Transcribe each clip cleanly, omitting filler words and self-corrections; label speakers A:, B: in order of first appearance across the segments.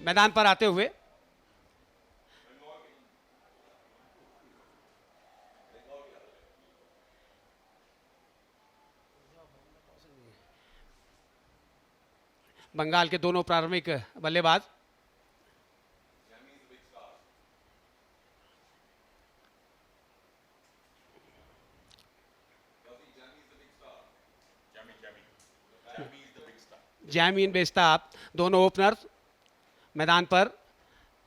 A: मैदान पर आते हुए। बंगाल के दोनों प्रारंभिक बल्लेबाज जैमीन बेस्ताब, दोनों ओपनर्स मैदान पर।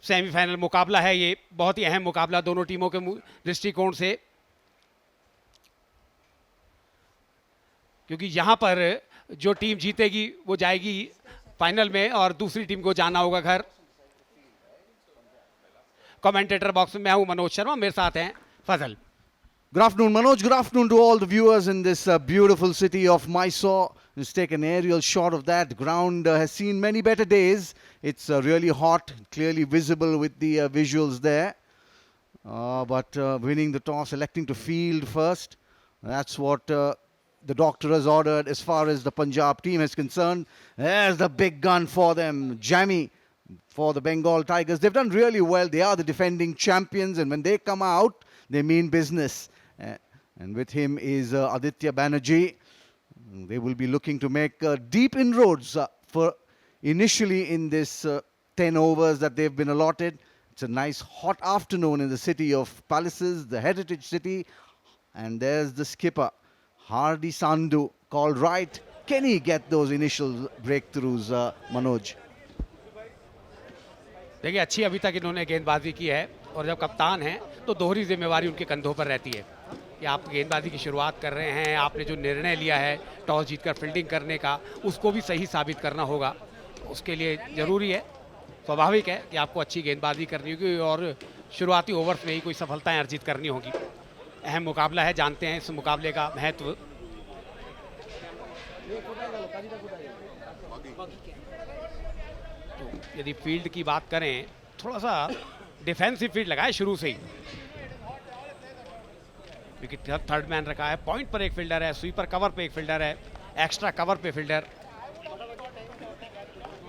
A: सेमीफाइनल मुकाबला है ये, बहुत ही अहम मुकाबला दोनों टीमों के दृष्टिकोण से, क्योंकि यहां पर जो टीम जीतेगी वो जाएगी फाइनल में और दूसरी टीम को जाना होगा घर। कमेंटेटर बॉक्स में मैं हूं मनोज शर्मा, मेरे साथ हैं फजल।
B: Good afternoon, Manoj. Good afternoon to all the viewers in this beautiful city of Mysore. Let's take an aerial shot of that. The ground has seen many better days. It's really hot, clearly visible with the visuals there. But winning the toss, electing to field first. That's what the doctor has ordered as far as the Punjab team is concerned. There's the big gun for them, Jamie, for the Bengal Tigers. They've done really well. They are the defending champions, and when they come out, they mean business. And with him is Aditya Banerjee. They will be looking to make deep inroads for initially in this 10 overs that they've been allotted. It's a nice hot afternoon in the city of Palaces, the heritage city. And there's the skipper, Hardy Sandhu, called right. Can he get those initial breakthroughs, Manoj?
A: देखिए, अच्छी अभी तक इन्होंने गेंदबाजी की है और जब कप्तान हैं तो दोहरी जिम्मेवारी उनके कंधों पर रहती है कि आप गेंदबाजी की शुरुआत कर रहे हैं, आपने जो निर्णय लिया है टॉस जीतकर फील्डिंग करने का, उसको भी सही साबित करना होगा। उसके लिए ज़रूरी है, स्वाभाविक है कि आपको अच्छी गेंदबाजी करनी होगी और शुरुआती ओवर्स में ही कोई सफलताएं अर्जित करनी होगी। अहम मुकाबला है, जानते हैं इस मुकाबले का महत्व। तो यदि फील्ड की बात करें, थोड़ा सा डिफेंसिव फील्ड लगा है शुरू से ही, क्योंकि थर्ड मैन रखा है, पॉइंट पर एक फील्डर है, स्वीपर कवर पे एक फील्डर है, एक्स्ट्रा कवर पे फील्डर,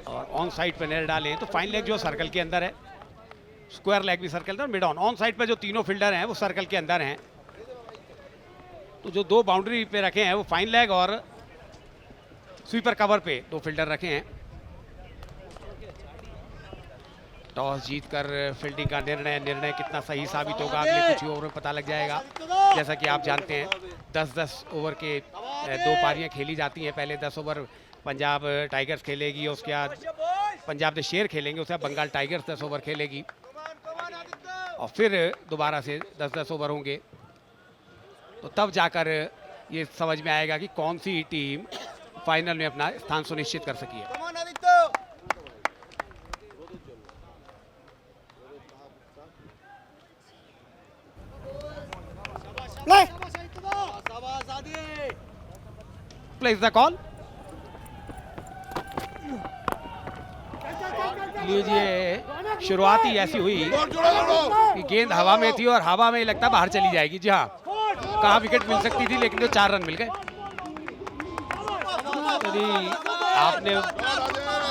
A: और ऑन साइड पे नेट डालें तो फाइन लेग जो सर्कल के अंदर है, स्क्वायर लेग भी सर्कल अंदर, मिड ऑन साइड पे जो तीनों फील्डर हैं वो सर्कल के अंदर हैं। तो जो दो बाउंड्री पे रखे हैं वो फाइन लेग और स्वीपर कवर पे दो फील्डर रखे हैं। टॉस जीतकर फील्डिंग का निर्णय कितना सही साबित होगा अगले कुछ ओवर में पता लग जाएगा। जैसा कि आप जानते हैं 10-10 ओवर के दो पारियां खेली जाती हैं। पहले 10 ओवर पंजाब टाइगर्स खेलेगी, उसके बाद पंजाब द शेर खेलेंगे, उसके बाद बंगाल टाइगर्स 10 ओवर खेलेगी और फिर दोबारा से 10-10 ओवर होंगे। तो तब जाकर ये समझ में आएगा कि कौन सी टीम फाइनल में अपना स्थान सुनिश्चित कर सकी है। Plays the call. लीजिए, शुरुआती ऐसी हुई कि गेंद हवा में थी और हवा में लगता बाहर चली जाएगी। जी हाँ, कहाँ विकेट मिल सकती थी, लेकिन तो 4 रन मिल गए। यदि आपने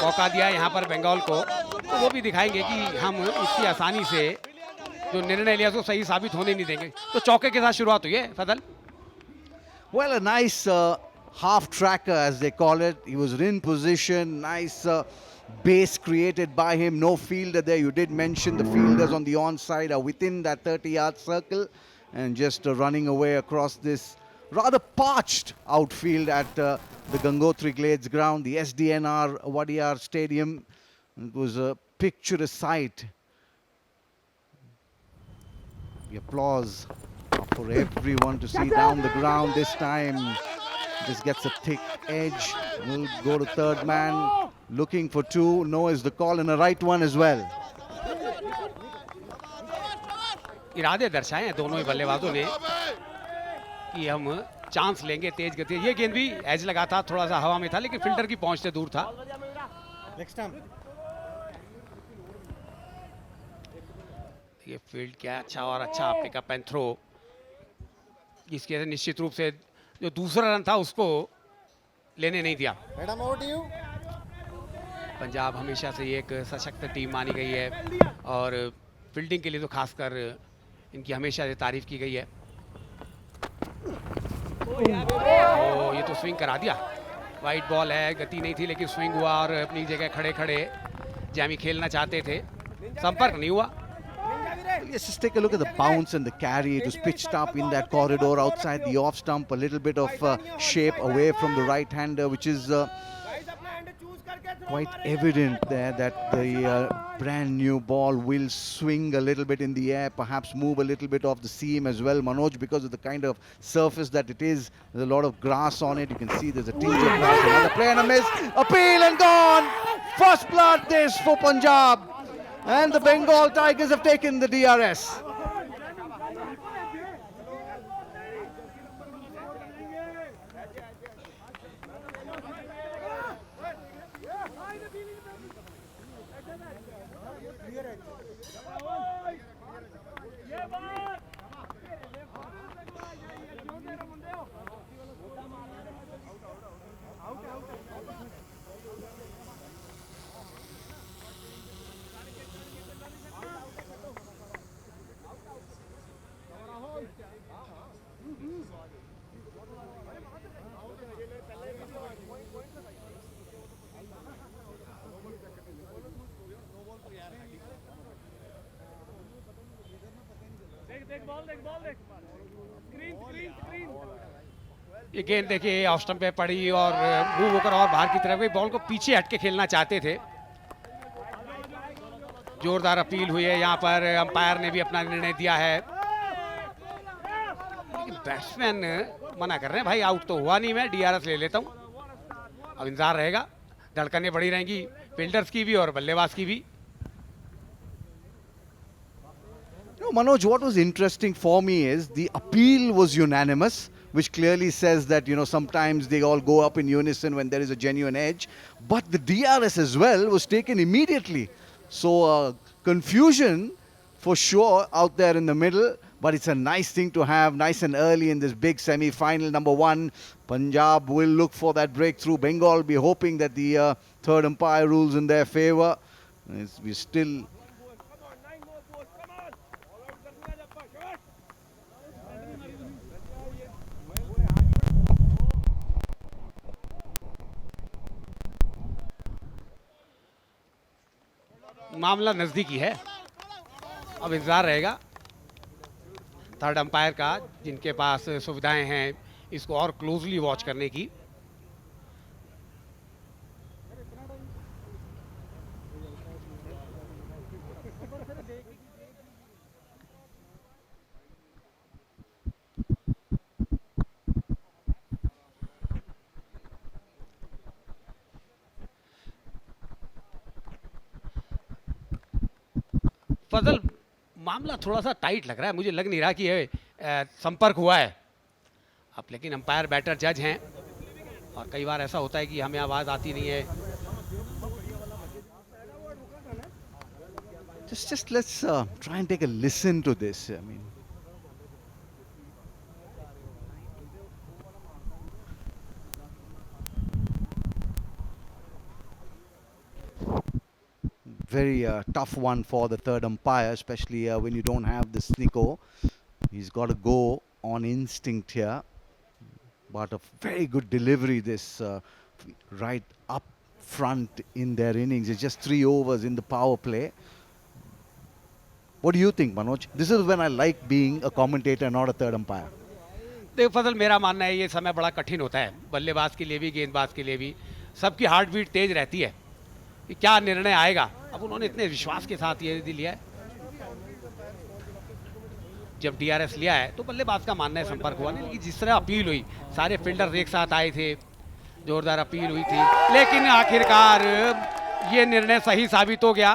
A: मौका दिया यहाँ पर बंगाल को, तो वो भी दिखाएंगे कि हम इतनी आसानी से जो निर्णय लिया उसको सही साबित होने नहीं देंगे। तो चौके के साथ शुरुआत हुई है फजल।
B: Well, a nice half tracker as they call it. He was in position, nice base created by him, no fielder there. You did mention the fielders on the onside are within that 30-yard circle and just running away across this rather parched outfield at the Gangotri Glades ground, the SDNR Wadiyar Stadium. It was a picturesque sight. The applause for everyone to see down the ground this time. This gets a thick edge. Will go to third man, looking for 2. No is the call, and a right one as well.
A: इरादे दर्शाए हैं दोनों ही बल्लेबाजों ने कि हम chance लेंगे तेज गति। ये गेंद भी एज लगा था, थोड़ा सा हवा में था, लेकिन फील्डर की पहुंच से दूर था। ये फील्ड क्या अच्छा और अच्छा पिकअप एंड थ्रो, जिसके लिए निश्चित रूप से जो दूसरा रन था उसको लेने नहीं दिया। पंजाब हमेशा से एक सशक्त टीम मानी गई है और फील्डिंग के लिए तो खासकर इनकी हमेशा से तारीफ की गई है। ये तो स्विंग करा दिया, वाइट बॉल है, गति नहीं थी लेकिन स्विंग हुआ और अपनी जगह खड़े खड़े जैमी खेलना चाहते थे, संपर्क नहीं हुआ।
B: Let's just take a look at the bounce and the carry. It was pitched up in that corridor outside the off stump, a little bit of shape away from the right-hander, which is quite evident there that the brand new ball will swing a little bit in the air, perhaps move a little bit off the seam as well, Manoj, because of the kind of surface that it is. There's a lot of grass on it. You can see there's a tinge of grass. Another play and a miss. Appeal and gone. First blood this for Punjab. And the Bengal Tigers have taken the DRS.
A: ये गेंद देखिए off stump पे पड़ी और move होकर और बाहर की तरफ गई, बॉल को पीछे हट के खेलना चाहते थे। जोरदार अपील हुई है, यहाँ पर अंपायर ने भी अपना निर्णय दिया है, लेकिन बैट्समैन मना कर रहे हैं, भाई आउट तो हुआ नहीं, मैं डीआरएस ले लेता हूँ। अब इंतजार रहेगा, धड़कनें बढ़ी रहेंगी फील्डर्स की भी और बल्लेबाज की भी।
B: No, Manoj, what was interesting for me is the appeal was unanimous, which clearly says that, you know, sometimes they all go up in unison when there is a genuine edge. But the DRS as well was taken immediately. So confusion for sure out there in the middle, but it's a nice thing to have nice and early in this big semi-final. Number one, Punjab will look for that breakthrough. Bengal will be hoping that the third umpire rules in their favor. We're still...
A: मामला नजदीकी है, अब इंतजार रहेगा third umpire का, जिनके पास सुविधाएं हैं इसको और क्लोजली वॉच करने की। फजल, मामला थोड़ा सा टाइट लग रहा है, मुझे लग नहीं रहा कि ये संपर्क हुआ है अब, लेकिन अंपायर बैटर जज हैं और कई बार ऐसा होता है कि हमें आवाज आती नहीं है।
B: Just let's try and take a listen to this. I mean, very tough one for the third umpire, especially when you don't have this Nico. He's got to go on instinct here, but a very good delivery this right up front in their innings. It's just 3 overs in the power play. What do you think, Manoj? This is when I like being a commentator, not a third umpire.
A: देख फजल, मेरा मानना है ये समय बड़ा कठिन होता है, बल्लेबाज के लिए भी गेंदबाज के लिए भी। सबकी हार्ट बीट तेज रहती है कि क्या निर्णय आएगा। अब उन्होंने इतने विश्वास के साथ ये लिया है, जब डीआरएस लिया है तो बल्लेबाज का मानना है संपर्क हुआ नहीं, लेकिन जिस तरह अपील हुई, सारे फील्डर एक साथ आए थे, जोरदार अपील हुई थी, लेकिन आखिरकार ये निर्णय सही साबित हो गया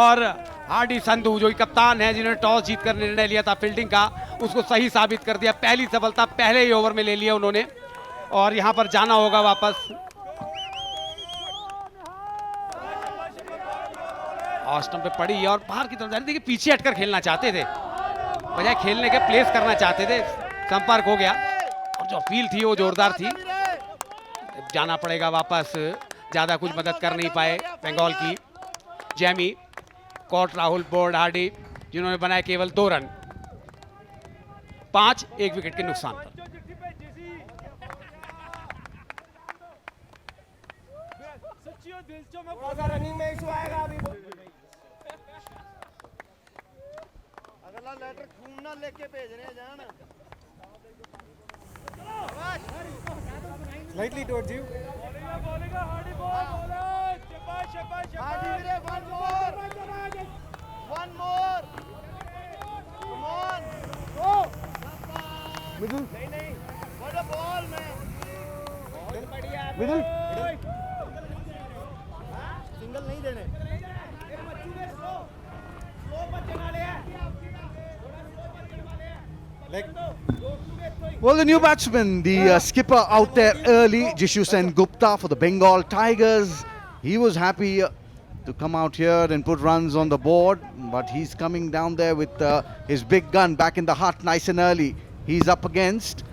A: और हार्डी संधू जो कप्तान है, जिन्होंने टॉस जीतकर निर्णय लिया था फील्डिंग का, उसको सही साबित कर दिया। पहली सफलता पहले ही ओवर में ले लिया उन्होंने और यहां पर जाना होगा वापस। और स्टंप पे पड़ी और बाहर की तरफ जाने, देखिए पीछे हटकर खेलना चाहते थे, बजाय खेलने के प्लेस करना चाहते थे, संपर्क हो गया और जो अपील थी वो जोरदार थी। जाना पड़ेगा वापस ज़्यादा कुछ मदद कर नहीं पाए बंगाल की। जैमी, कॉट राहुल, बोर्ड हार्डी जिन्होंने बनाए केवल 2 रन। 5 1 विकेट के नुकसान पर।
C: रनिंग में इशू आएगा अभी। अगला लेटर खून ना लेके भेजने जान। Slightly towards you. One more. Come on. Go. Middle. What a ball, man. Middle. Single नहीं देने.
B: Well, the new batsman, the skipper out there early, Jishu Sen Gupta for the Bengal Tigers. He was happy to come out here and put runs on the board, but he's coming down there with his big gun back in the hut nice and early. He's up against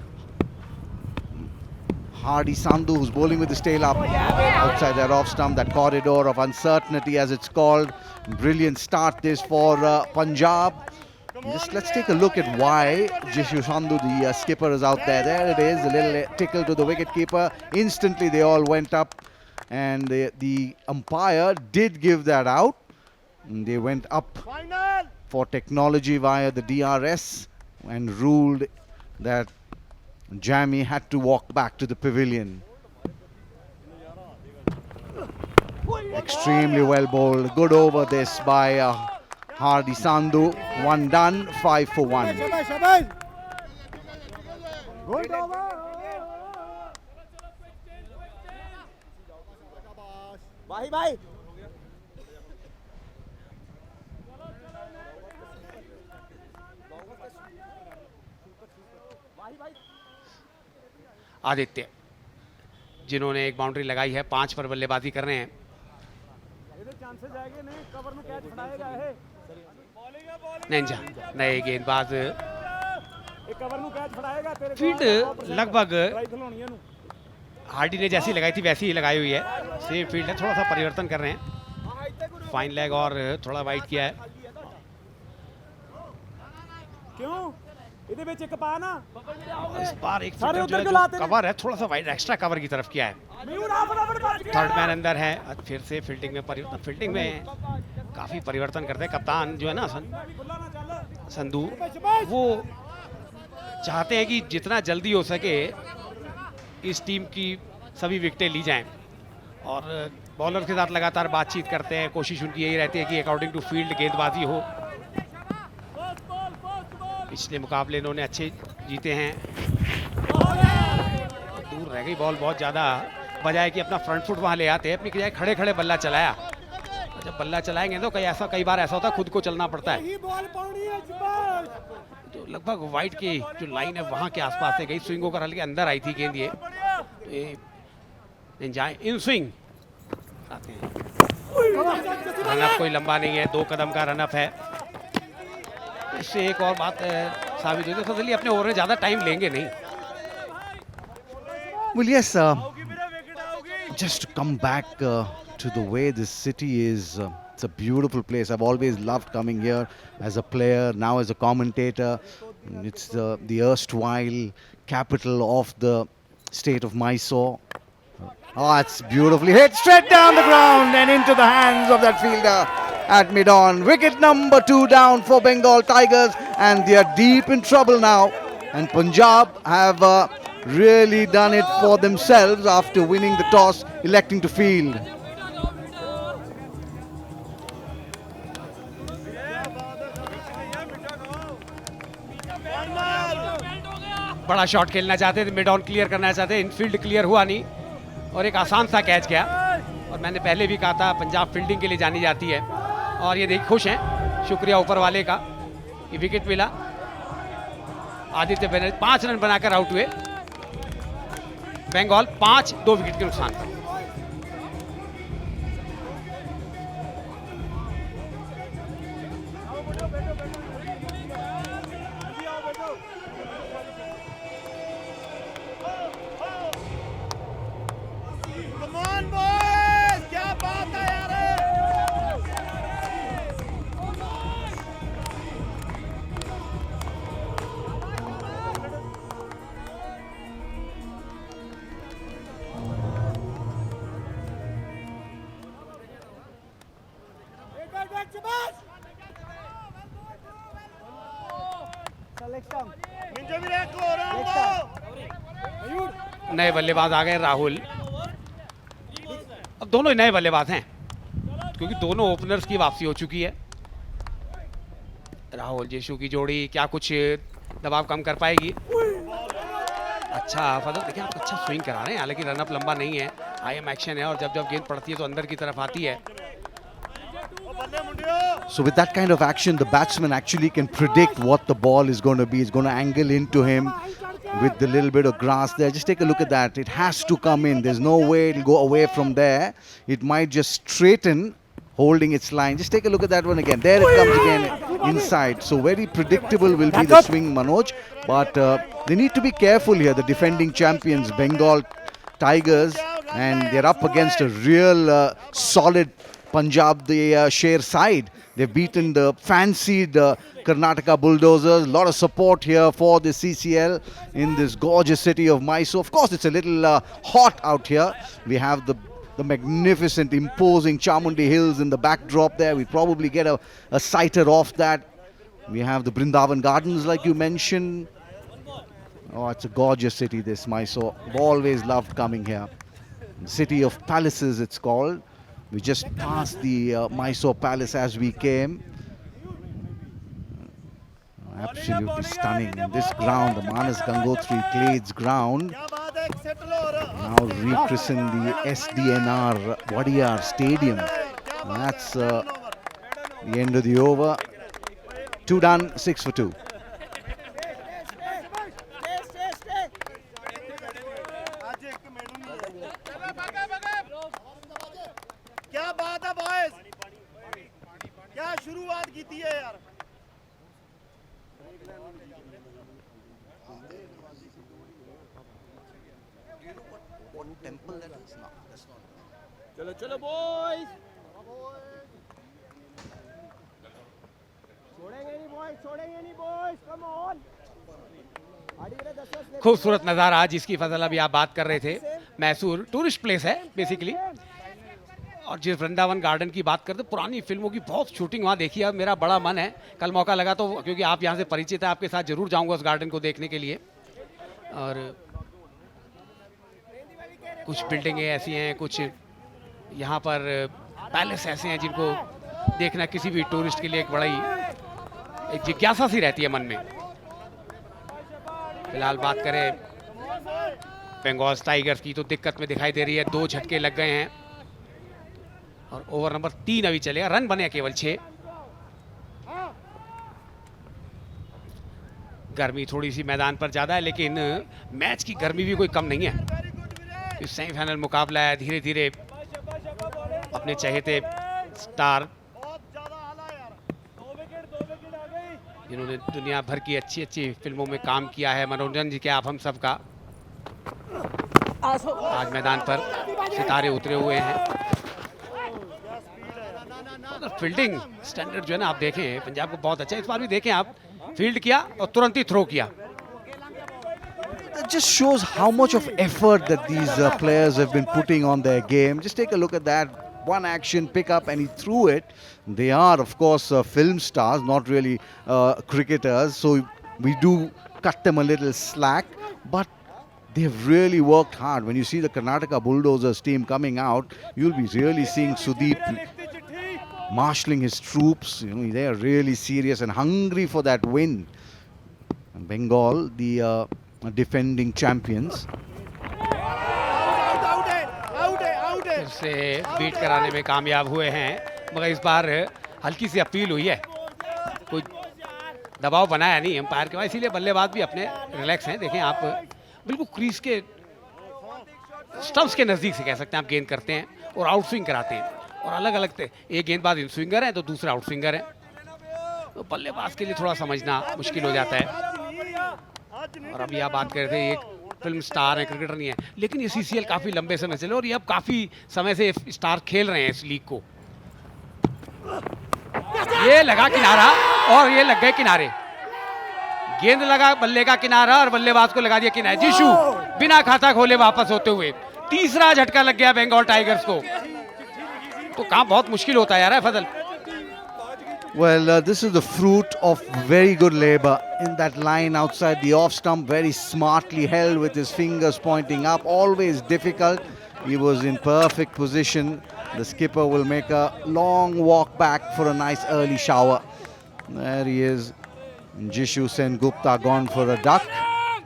B: Hardy Sandhu, who's bowling with his tail up outside that off stump, that corridor of uncertainty as it's called. Brilliant start this for Punjab. Just let's take a look at why Jishu Sandhu, the skipper, is out there. There it is, a little tickle to the wicketkeeper. Instantly they all went up, and the umpire did give that out. And they went up for technology via the DRS and ruled that Jamie had to walk back to the pavilion. Extremely well bowled. Good over this by Hardy Sandhu. 1 done, 5 for 1.
C: Good over. Bye.
A: Aditya जिन्होंने एक boundary लगाई है, 5 पर बल्लेबाजी कर रहे हैं। नेंजा नए गेंदबाज। फील्ड लगभग हार्डी ने जैसी लगाई थी वैसी ही लगाई हुई है, सेम फील्ड है, थोड़ा सा परिवर्तन कर रहे हैं। फाइन लेग और थोड़ा वाइड किया है।
C: क्यों? इधर में चेक पा ना।
A: इस बार एक फील्डर जो है जो कवर है थोड़ा सा वाइड एक्स्ट्रा कवर की तरफ किया है। थर्ड मैन अंदर है। फिर से फील्डिंग में परिवर्तन, फील्डिंग में काफी परिवर्तन करते हैं कप्तान जो है ना संधू, वो चाहते हैं कि जितना जल्दी हो सके इस टीम की सभी विकेटें ली जाएं, और बॉलर के साथ लगातार बातचीत करते हैं। कोशिश उनकी यही रहती है कि अकॉर्डिंग टू फील्ड गेंदबाजी हो। पिछले मुकाबले इन्होंने अच्छे जीते हैं। दूर रह गई बॉल बहुत ज़्यादा, बजाय कि अपना फ्रंट फुट वहाँ ले आते हैं, अपनी बजाय खड़े खड़े बल्ला चलाया। जब बल्ला चलाएंगे तो कई बार ऐसा होता है खुद को चलना पड़ता है। तो लगभग वाइड की जो लाइन है वहाँ के आसपास से गई, स्विंग होकर हल्के अंदर आई थी गेंद। ये जाए इन स्विंग आते हैं। रनअप कोई लंबा नहीं है, 2 कदम का रनअप है। इससे एक और बात साबित होती है, फजली अपने ओवर में ज़्यादा टाइम लेंगे नहीं।
B: Well, yes, just to come back to the way this city is, it's a beautiful place. I've always loved coming here as a player, now as a commentator. It's the erstwhile capital of the state of Mysore. Oh, it's beautifully hit straight down the ground and into the hands of that fielder at mid-on. Wicket number 2 down for Bengal Tigers, and they are deep in trouble now. And Punjab have really done it for themselves after winning the toss, electing to field.
A: बड़ा shot खेलना चाहते थे, mid on clear करना चाहते, Enfield clear हुआ नहीं और एक आसान सा कैच गया। और मैंने पहले भी कहा था पंजाब फील्डिंग के लिए जानी जाती है, और ये देखिए खुश हैं, शुक्रिया ऊपर वाले का कि विकेट मिला। आदित्य बनर्जी 5 रन बनाकर आउट हुए। बंगाल 5 2 विकेट के नुकसान पर।
C: Come on, boys! निंजा भी एक और
A: नए बल्लेबाज आ गए राहुल। अब दोनों ही नए बल्लेबाज हैं क्योंकि दोनों ओपनर्स की वापसी हो चुकी है। राहुल जेशु की जोड़ी क्या कुछ दबाव कम कर पाएगी? अच्छा फजल, देखिए आप अच्छा स्विंग करा रहे हैं, हालांकि रनअप लंबा नहीं है, आईएम एक्शन है और जब जब गेंद पड़ती है तो अंदर की तरफ आती है।
B: So with that kind of action, the batsman actually can predict what the ball is going to be. It's going to angle into him with the little bit of grass there. Just take a look at that. It has to come in. There's no way it'll go away from there. It might just straighten, holding its line. Just take a look at that one again. There it comes again inside. So very predictable will be the swing, Manoj. But they need to be careful here. The defending champions, Bengal Tigers, and they're up against a real solid Punjab, the Sher side. They've beaten the fancied Karnataka Bulldozers. A lot of support here for the CCL in this gorgeous city of Mysore. Of course, it's a little hot out here. We have the magnificent, imposing Chamundi Hills in the backdrop there. We probably get a sighter off that. We have the Brindavan Gardens, like you mentioned. Oh, it's a gorgeous city, this Mysore. I've always loved coming here. City of Palaces, it's called. We just passed the Mysore Palace as we came. Absolutely stunning. And this ground, the Manas Gangotri Glades ground, now rechristened the SDNR Wadiyar Stadium. And that's the end of the over. 2 done, 6 for 2.
C: क्या बात है boys, क्या शुरुआत की थी यार। चलो चलो बॉयज, छोड़ेंगे नहीं बॉयज, कम ऑन।
A: खूबसूरत नज़ारा जिसकी फजल अभी आप बात कर रहे थे। मैसूर टूरिस्ट प्लेस है बेसिकली, और जिस वृंदावन गार्डन की बात करते, पुरानी फिल्मों की बहुत शूटिंग वहाँ देखी है। मेरा बड़ा मन है, कल मौका लगा तो, क्योंकि आप यहाँ से परिचित है, आपके साथ जरूर जाऊँगा उस गार्डन को देखने के लिए। और कुछ बिल्डिंगें ऐसी हैं, कुछ यहाँ पर पैलेस ऐसे हैं जिनको देखना किसी भी टूरिस्ट के लिए एक बड़ा ही एक जिज्ञासा सी रहती है मन में। फिलहाल बात करें बंगाल टाइगर्स की तो दिक्कत में दिखाई दे रही है। 2 झटके लग गए हैं और ओवर नंबर 3 अभी चलेगा। रन बने केवल 6। गर्मी थोड़ी सी मैदान पर ज्यादा है, लेकिन मैच की गर्मी भी कोई कम नहीं है। इस सेमीफाइनल मुकाबला है, धीरे धीरे अपने चहेते स्टार जिन्होंने दुनिया भर की अच्छी अच्छी फिल्मों में काम किया है, मनोरंजन जी के आप हम सब का, आज मैदान पर सितारे उतरे हुए हैं। फील्डिंग स्टैंडर्ड जो है ना, आप देखें पंजाब को बहुत अच्छा है। इस बार भी देखें आप, फील्ड किया और तुरंत ही थ्रो किया।
B: That just shows how much of effort that these players have been putting on their game. Just take a look at that. One action, pick up, and he threw it. They are, of course, film stars, not really cricketers. So we do cut them a little slack. But they've really worked hard. When you see the Karnataka Bulldozers team coming out, you'll be really seeing Sudeep marshalling his troops. You know, they are really serious and hungry for that win. And Bengal, the defending champions.
A: फिर से beat कराने में कामयाब हुए हैं, मगर इस बार हल्की सी अपील हुई है, कोई दबाव बनाया नहीं अंपायर के बाद, इसीलिए बल्लेबाज भी अपने रिलैक्स हैं। देखें आप, बिल्कुल क्रीज के स्टंप्स के नज़दीक से कह सकते हैं आप गेंद करते हैं और आउट स्विंग कराते हैं, और अलग अलग एक गेंदबाज इन स्विंगर है तो दूसरा आउट स्विंगर है, तो बल्लेबाज के लिए थोड़ा समझना मुश्किल हो जाता है। और अभी आप बात कर रहे थे, एक फिल्म स्टार है, क्रिकेटर नहीं है, लेकिन ये सीसीएल काफी लंबे समय से, और ये अब काफी समय से स्टार खेल रहे हैं इस लीग को। ये लगा किनारा और ये लग गए किनारे, गेंद लगा बल्ले का किनारा और बल्लेबाज को लगा दिया किनारे। जीशु बिना खाता खोले वापस होते हुए, तीसरा झटका लग गया बंगाल टाइगर्स को। तो काम बहुत मुश्किल होता है यार फजल।
B: Well, this is the fruit of very good labor in that line outside the off stump, very smartly held with his fingers pointing up, always difficult. He was in perfect position. The skipper will make a long walk back for a nice early shower. There he is. Jishu Sen Gupta gone for a duck.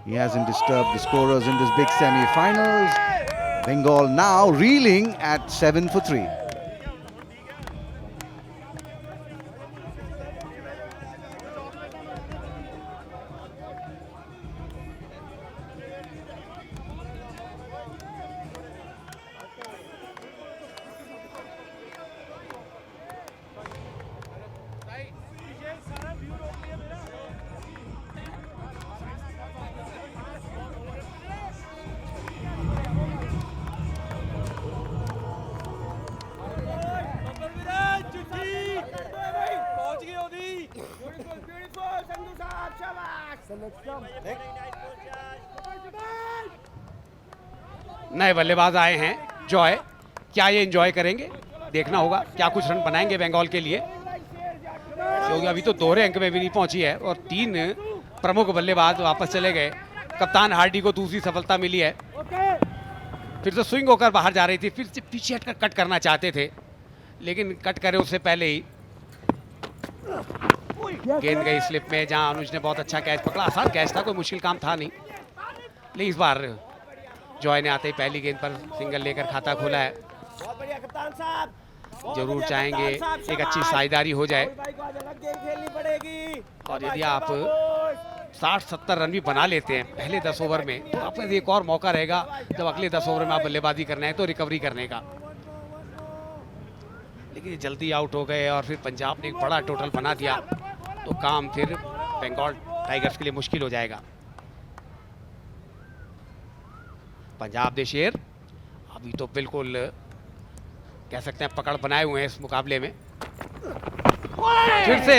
B: He hasn't disturbed the scorers in this big semi-finals. Bengal now reeling at 7 for 3.
A: नए बल्लेबाज आए हैं Joy, क्या ये enjoy करेंगे? देखना होगा क्या कुछ रन बनाएंगे बंगाल के लिए, क्योंकि अभी तो दोहरे अंक में भी नहीं पहुंची है और 3 प्रमुख बल्लेबाज वापस चले गए। कप्तान हार्डी को दूसरी सफलता मिली है, फिर से स्विंग होकर बाहर जा रही थी, फिर से पीछे हटकर कट करना चाहते थे, लेकिन कट करे उससे पहले ही गेंद गई स्लिप में, जहां अनुज ने बहुत अच्छा कैच पकड़ा। आसान कैच था, कोई मुश्किल काम था नहीं, लेकिन इस बार जॉय ने आते ही पहली गेंद पर सिंगल लेकर खाता खोला है।
C: बहुत बढ़िया कप्तान साहब,
A: जरूर चाहेंगे एक अच्छी साझेदारी हो जाए,
C: खेलनी पड़ेगी।
A: और यदि आप 60-70 रन भी बना लेते हैं पहले 10 ओवर में, तो आपके लिए एक और मौका रहेगा जब अगले 10 ओवर में आप बल्लेबाजी करना है तो रिकवरी करने का। लेकिन ये जल्दी आउट हो गए और फिर पंजाब ने एक बड़ा टोटल बना दिया, तो काम फिर बंगाल टाइगर्स के लिए मुश्किल हो जाएगा। पंजाब दे शेर अभी तो बिल्कुल कह सकते हैं पकड़ बनाए हुए हैं इस मुकाबले में। फिर से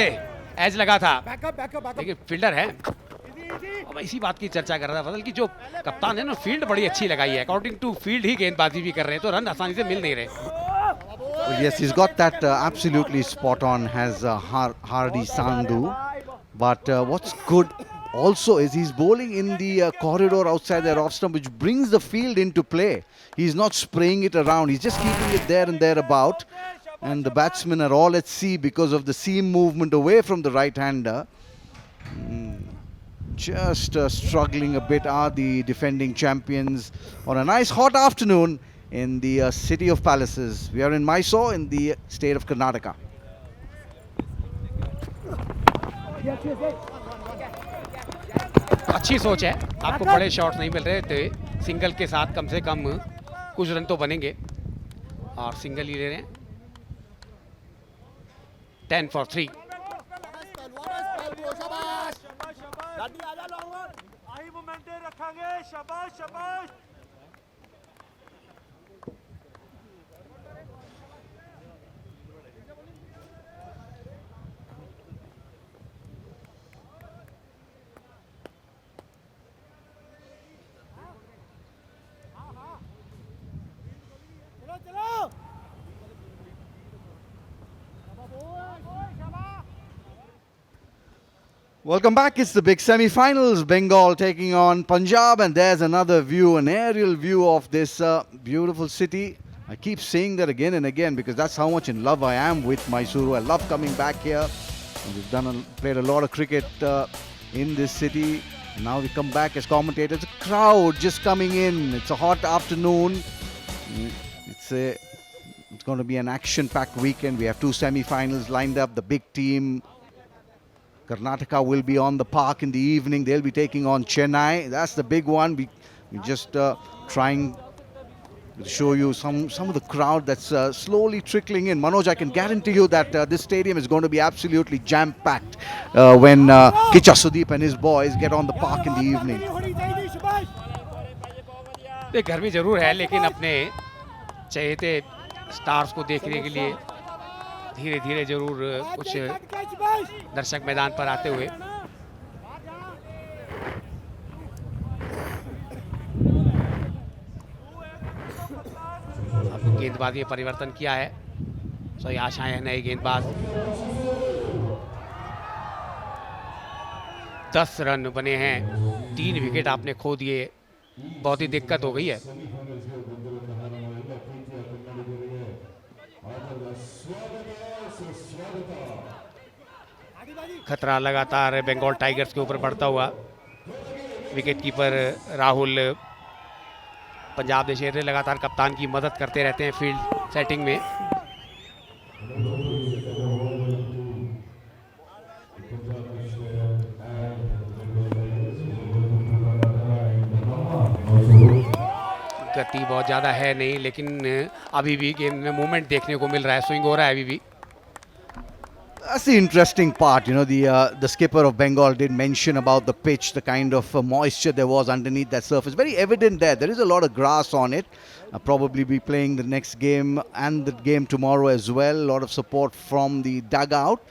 A: एज लगा था, लेकिन फील्डर है। अब इसी बात की चर्चा कर रहा था फजल की, जो कप्तान है ना, फील्ड बड़ी अच्छी लगाई है, अकॉर्डिंग टू फील्ड ही गेंदबाजी भी कर रहे हैं, तो रन आसानी से मिल नहीं रहे।
B: Well, yes, he's got that absolutely spot on, has Hardy Sandhu. But what's good also is he's bowling in the corridor outside their off stump, which brings the field into play. He's not spraying it around. He's just keeping it there and thereabout. And the batsmen are all at sea because of the seam movement away from the right-hander. Just struggling a bit are the defending champions on a nice hot afternoon in the city of palaces. We are in Mysore in the state of Karnataka.
A: अच्छी सोच है, आपको बड़े shots नहीं मिल रहे थे, single के साथ कम से कम कुछ रन तो बनेंगे, और सिंगल ही ले रहे हैं। 10 for 3।
B: Welcome back. It's the big semi-finals. Bengal taking on Punjab, and there's another view, an aerial view of this beautiful city. I keep saying that again and again because that's how much in love I am with Mysuru. I love coming back here. And we've played a lot of cricket in this city. Now we come back as commentators. A crowd just coming in. It's a hot afternoon. It's going to be an action-packed weekend. We have 2 semi-finals lined up. The big team, Karnataka, will be on the park in the evening. They'll be taking on Chennai. That's the big one. We just trying to show you some of the crowd that's slowly trickling in. Manoj, I can guarantee you that this stadium is going to be absolutely jam-packed when Kicha Sudeep and his boys get on the park in the evening.
A: गर्मी जरूर है, लेकिन अपने चहेते stars को देखने के लिए धीरे धीरे जरूर कुछ दर्शक मैदान पर आते हुए। अब गेंदबाजी में परिवर्तन किया है, सो आशाएं है नए गेंदबाज 10 रन बने हैं, 3 विकेट आपने खो दिए, बहुत ही दिक्कत हो गई है। खतरा लगातार बंगाल टाइगर्स के ऊपर बढ़ता हुआ। विकेट कीपर राहुल पंजाब देशेर लगातार कप्तान की मदद करते रहते हैं फील्ड सेटिंग में। गति बहुत ज़्यादा है नहीं, लेकिन अभी भी गेंद में मूवमेंट देखने को मिल रहा है, स्विंग हो रहा है अभी भी।
B: That's the interesting part, you know. The skipper of Bengal did mention about the pitch, the kind of moisture there was underneath that surface. Very evident there. There is a lot of grass on it. Probably be playing the next game and the game tomorrow as well. A lot of support from the dugout.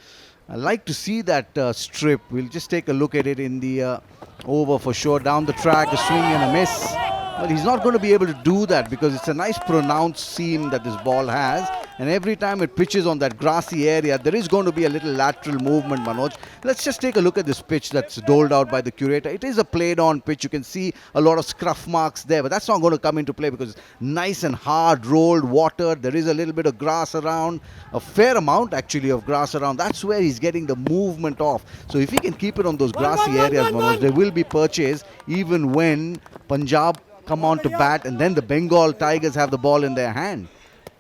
B: I like to see that strip. We'll just take a look at it in the over for sure. Down the track, a swing and a miss. But he's not going to be able to do that because it's a nice pronounced seam that this ball has. And every time it pitches on that grassy area, there is going to be a little lateral movement, Manoj. Let's just take a look at this pitch that's doled out by the curator. It is a played-on pitch. You can see a lot of scruff marks there, but that's not going to come into play because it's nice and hard, rolled, watered. There is a little bit of grass around, a fair amount actually of grass around. That's where he's getting the movement off. So if he can keep it on those grassy areas, Manoj, there will be purchase even when Punjab come on to bat and then the Bengal Tigers have the ball in their hand.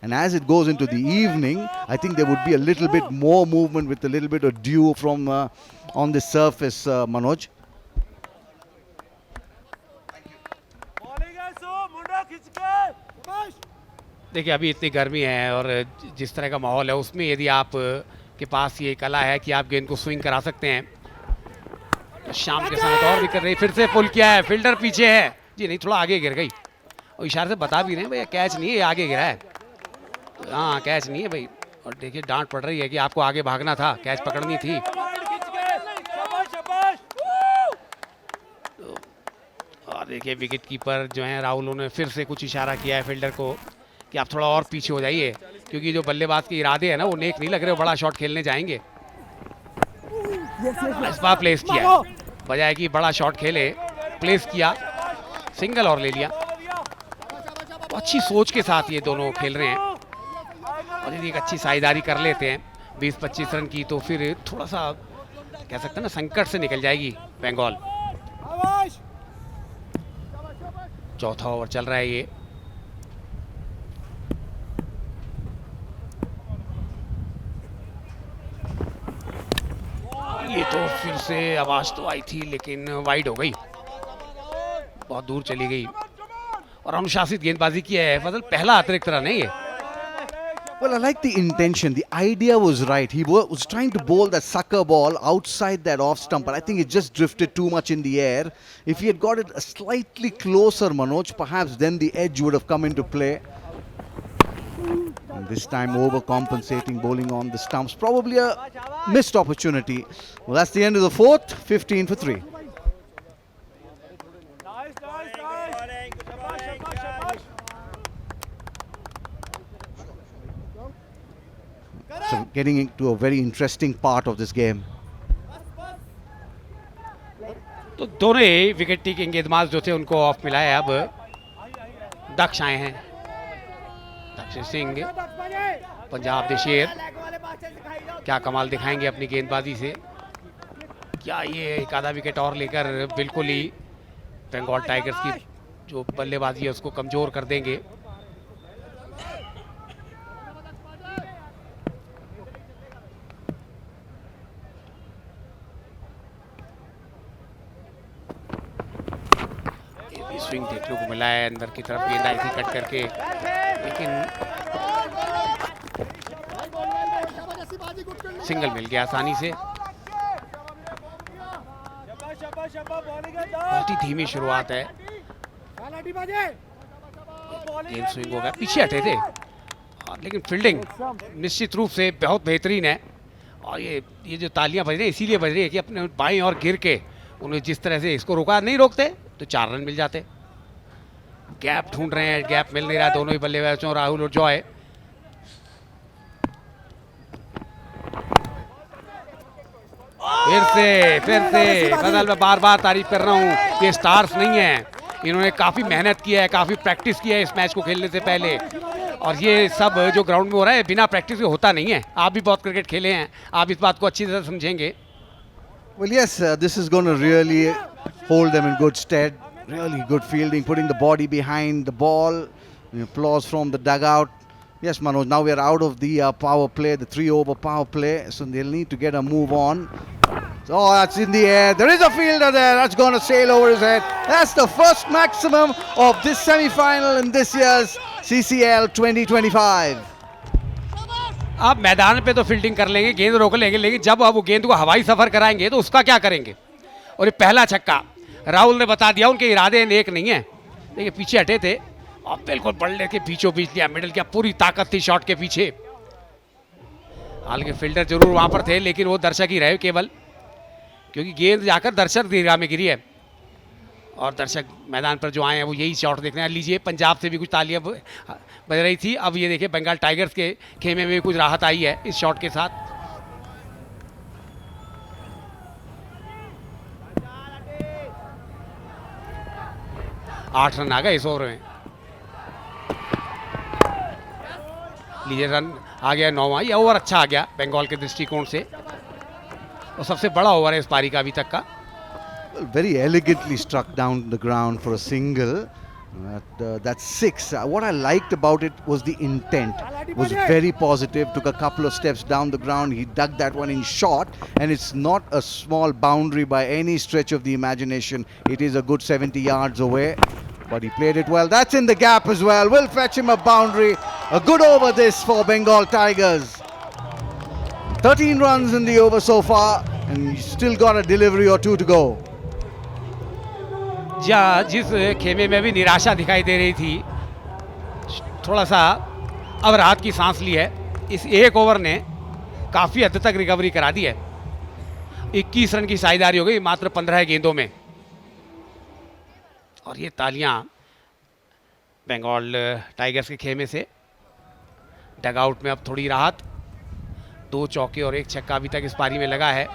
B: And as it goes into the evening, I think there would be a little bit more movement with a little bit of dew from on the surface, Manoj.
A: देखिए अभी इतनी गर्मी है और जिस तरह का माहौल है उसमें यदि आप के पास ये कला है कि आप गेंद को स्विंग करा सकते हैं, तो शाम के समय और भी कर रही। फिर से पुल किया है, फील्डर पीछे है जी, नहीं थोड़ा आगे गिर गई और इशारे से बता भी रहे हैं भैया कैच नहीं है, आगे गिरा है। हाँ कैच नहीं है भाई, और देखिए डांट पड़ रही है कि आपको आगे भागना था, कैच पकड़नी थी। और देखिए विकेट कीपर जो है राहुल ने फिर से कुछ इशारा किया है फील्डर को कि आप थोड़ा और पीछे हो जाइए, क्योंकि जो बल्लेबाज के इरादे हैं ना वो नेक नहीं लग रहे, वो बड़ा शॉट खेलने जाएंगे। इस बार प्लेस किया, बजाय कि बड़ा शॉट खेले प्लेस किया, सिंगल और ले लिया। तो अच्छी सोच के साथ ये दोनों खेल रहे हैं और यदि एक अच्छी साझेदारी कर लेते हैं 20-25 रन की, तो फिर थोड़ा सा कह सकते हैं ना संकट से निकल जाएगी बंगाल। चौथा ओवर चल रहा है ये तो फिर से आवाज तो आई थी लेकिन वाइड हो गई, बहुत दूर चली गई और अनुशासित गेंदबाजी की है फजल, पहला अतिरिक्त रन है ये।
B: Well, I like the intention. The idea was right. He was trying to bowl that sucker ball outside that off stump, but I think it just drifted too much in the air. If he had got it slightly closer, Manoj, perhaps then the edge would have come into play. And this time overcompensating, bowling on the stumps. Probably a missed opportunity. Well, that's the end of the fourth. 15 for 3. So getting into a very interesting part of this game.
A: तो दोनों ही wicket taking गेंदबाज जो थे उनको of मिला है। अब दक्ष आए हैं, दक्ष सिंह पंजाब देशेर क्या कमाल दिखाएंगे अपनी गेंदबाजी से। क्या ये एक आधा विकेट और लेकर बिल्कुल ही बंगाल टाइगर्स की जो बल्लेबाजी है उसको कमजोर कर देंगे। स्विंग देखने को मिला है, अंदर की तरफ गेंद आई थी कट करके, लेकिन सिंगल मिल गया आसानी से। बहुत ही धीमी शुरुआत है, गेंद स्विंग हो गया, पीछे हटे थे लेकिन फील्डिंग निश्चित रूप से बहुत बेहतरीन है। और ये जो तालियां बज रही है इसीलिए बज रही है कि अपने बाईं और गिर के उन्हें जिस तरह से इसको रोका, नहीं रोकते तो 4 रन मिल जाते। गैप ढूंढ रहे हैं, गैप मिल नहीं रहा दोनों ही बल्लेबाजों राहुल और जॉय। फिर से फजल, मैं बार बार तारीफ कर रहा हूँ, ये स्टार्स नहीं है, इन्होंने काफ़ी मेहनत की है, काफ़ी प्रैक्टिस की है इस मैच को खेलने से पहले, और ये सब जो ग्राउंड में हो रहा है बिना प्रैक्टिस के होता नहीं है। आप भी बहुत क्रिकेट खेले हैं, आप इस बात को अच्छी तरह समझेंगे।
B: Well, yes, this is going to really hold them in good stead. Really good fielding, putting the body behind the ball. Applause from the dugout. Yes, Manoj, now we are out of the power play, the 3-over power play, so they'll need to get a move on. Oh, that's in the air. There is a fielder there. That's going to sail over his head. That's the first maximum of this semi-final in this year's CCL 2025.
A: आप मैदान पे तो fielding कर लेंगे, गेंद रोक लेंगे, लेकिन जब आप वो गेंद को हवाई सफर कराएंगे तो उसका क्या करेंगे? और ये पहला छक्का राहुल ने बता दिया, उनके इरादे नेक नहीं है। देखिए पीछे हटे थे और बिल्कुल बल्ले के बीचों बीच लिया, मिडिल किया, पूरी ताकत थी शॉट के पीछे। हालांकि फील्डर जरूर वहां पर थे, लेकिन वो दर्शक ही रहे केवल, क्योंकि गेंद जाकर दर्शक दीर्घा में गिरी है और दर्शक मैदान पर जो आए हैं वो यही शॉट देखने हैं। लीजिए पंजाब से भी कुछ तालियां बज रही थी, अब ये देखिए बंगाल टाइगर्स के खेमे में भी कुछ राहत आई है इस शॉट के साथ। आठ रन आ गए इस ओवर में। लीजिए रन आ गया 9वां, ये ओवर अच्छा आ गया बंगाल के दृष्टिकोण से, और सबसे बड़ा ओवर है इस पारी का अभी तक का।
B: Very elegantly struck down the ground for a single. That's 6. What I liked about it was the intent. It was very positive. Took a couple of steps down the ground. He dug that one in short, and it's not a small boundary by any stretch of the imagination. It is a good 70 yards away, but he played it well. That's in the gap as well. Will fetch him a boundary. A good over this for Bengal Tigers. 13 runs in the over so far, and he's still got a delivery or two to go.
A: जिस खेमे में भी निराशा दिखाई दे रही थी, थोड़ा सा अब राहत की सांस ली है। इस एक ओवर ने काफ़ी हद तक रिकवरी करा दी है। 21 रन की साझेदारी हो गई मात्र 15 गेंदों में, और ये तालियां बंगाल टाइगर्स के खेमे से। डगआउट में अब थोड़ी राहत, 2 चौके और 1 छक्का अभी तक इस पारी में लगा है।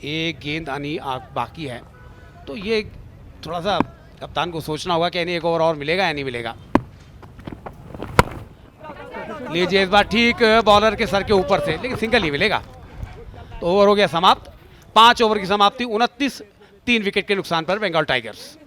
A: एक गेंद आनी बाकी है, तो ये थोड़ा सा कप्तान को सोचना होगा कि इन्हें एक ओवर और मिलेगा या नहीं मिलेगा। लीजिए इस बार ठीक बॉलर के सर के ऊपर से, लेकिन सिंगल ही मिलेगा, तो ओवर हो गया समाप्त। 5 ओवर की समाप्ति, 29, 3 विकेट के नुकसान पर बंगाल टाइगर्स।